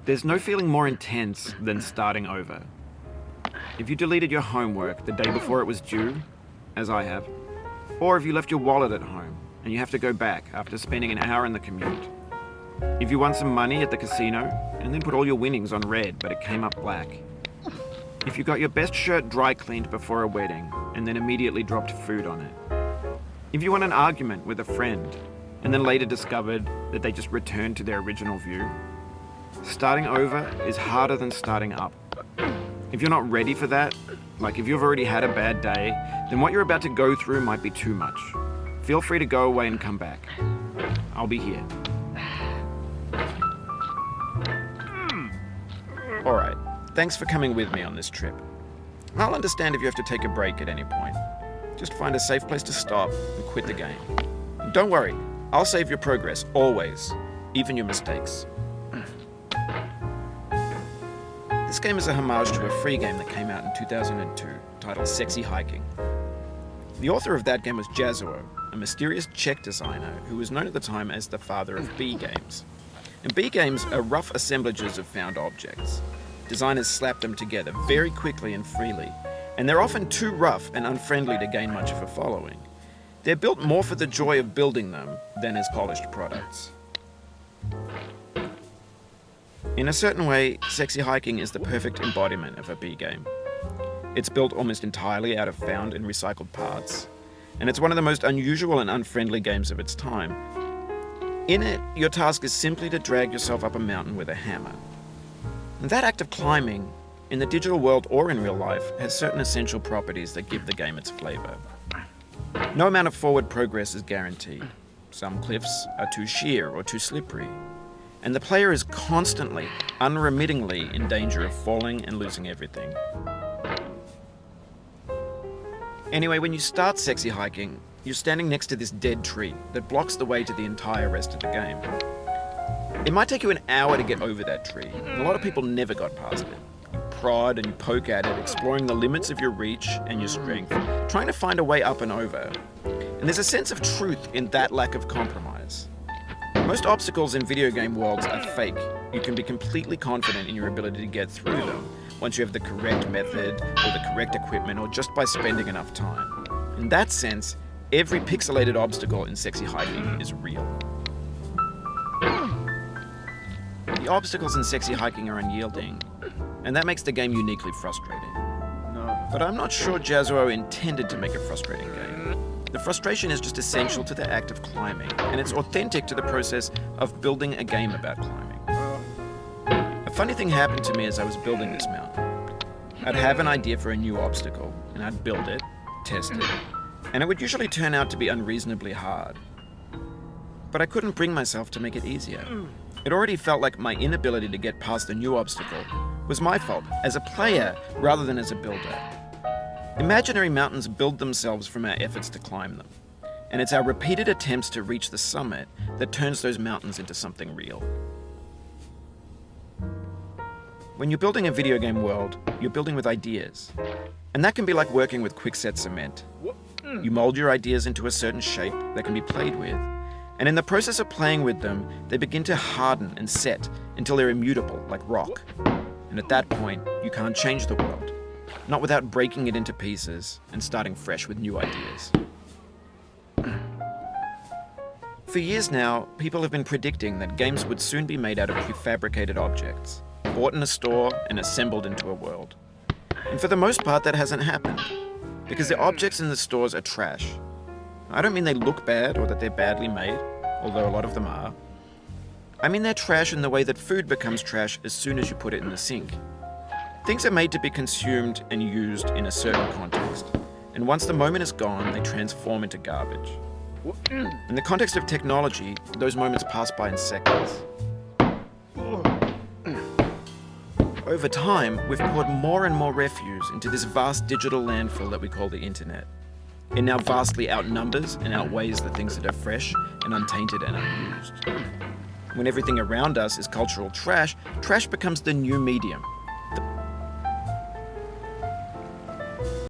There's no feeling more intense than starting over. If you deleted your homework the day before it was due, as I have, or if you left your wallet at home and you have to go back after spending an hour in the commute. If you won some money at the casino and then put all your winnings on red but it came up black. If you got your best shirt dry cleaned before a wedding and then immediately dropped food on it. If you won an argument with a friend and then later discovered that they just returned to their original view. Starting over is harder than starting up. If you're not ready for that, like if you've already had a bad day, then what you're about to go through might be too much. Feel free to go away and come back. I'll be here. Alright, thanks for coming with me on this trip. I'll understand if you have to take a break at any point. Just find a safe place to stop and quit the game. Don't worry, I'll save your progress, always, even your mistakes. This game is a homage to a free game that came out in 2002, titled Sexy Hiking. The author of that game was Jazuo, a mysterious Czech designer who was known at the time as the father of B games. And B games are rough assemblages of found objects. Designers slap them together very quickly and freely, and they're often too rough and unfriendly to gain much of a following. They're built more for the joy of building them than as polished products. In a certain way, Sexy Hiking is the perfect embodiment of a B game. It's built almost entirely out of found and recycled parts, and it's one of the most unusual and unfriendly games of its time. In it, your task is simply to drag yourself up a mountain with a hammer. And that act of climbing, in the digital world or in real life, has certain essential properties that give the game its flavor. No amount of forward progress is guaranteed. Some cliffs are too sheer or too slippery. And the player is constantly, unremittingly in danger of falling and losing everything. Anyway, when you start Sexy Hiking, you're standing next to this dead tree that blocks the way to the entire rest of the game. It might take you an hour to get over that tree, and a lot of people never got past it. You prod and you poke at it, exploring the limits of your reach and your strength, trying to find a way up and over. And there's a sense of truth in that lack of compromise. Most obstacles in video game worlds are fake. You can be completely confident in your ability to get through them once you have the correct method or the correct equipment or just by spending enough time. In that sense, every pixelated obstacle in Sexy Hiking is real. The obstacles in Sexy Hiking are unyielding, and that makes the game uniquely frustrating. But I'm not sure Jazuo intended to make a frustrating game. The frustration is just essential to the act of climbing, and it's authentic to the process of building a game about climbing. A funny thing happened to me as I was building this mountain. I'd have an idea for a new obstacle, and I'd build it, test it, and it would usually turn out to be unreasonably hard. But I couldn't bring myself to make it easier. It already felt like my inability to get past the new obstacle was my fault, as a player rather than as a builder. Imaginary mountains build themselves from our efforts to climb them, and it's our repeated attempts to reach the summit that turns those mountains into something real. When you're building a video game world, you're building with ideas, and that can be like working with quickset cement. You mold your ideas into a certain shape that can be played with, and in the process of playing with them, they begin to harden and set until they're immutable, like rock. And at that point, you can't change the world. Not without breaking it into pieces and starting fresh with new ideas. For years now, people have been predicting that games would soon be made out of prefabricated objects, bought in a store and assembled into a world. And for the most part, that hasn't happened, because the objects in the stores are trash. I don't mean they look bad or that they're badly made, although a lot of them are. I mean they're trash in the way that food becomes trash as soon as you put it in the sink. Things are made to be consumed and used in a certain context, and once the moment is gone, they transform into garbage. In the context of technology, those moments pass by in seconds. Over time, we've poured more and more refuse into this vast digital landfill that we call the internet. It now vastly outnumbers and outweighs the things that are fresh and untainted and unused. When everything around us is cultural trash, trash becomes the new medium.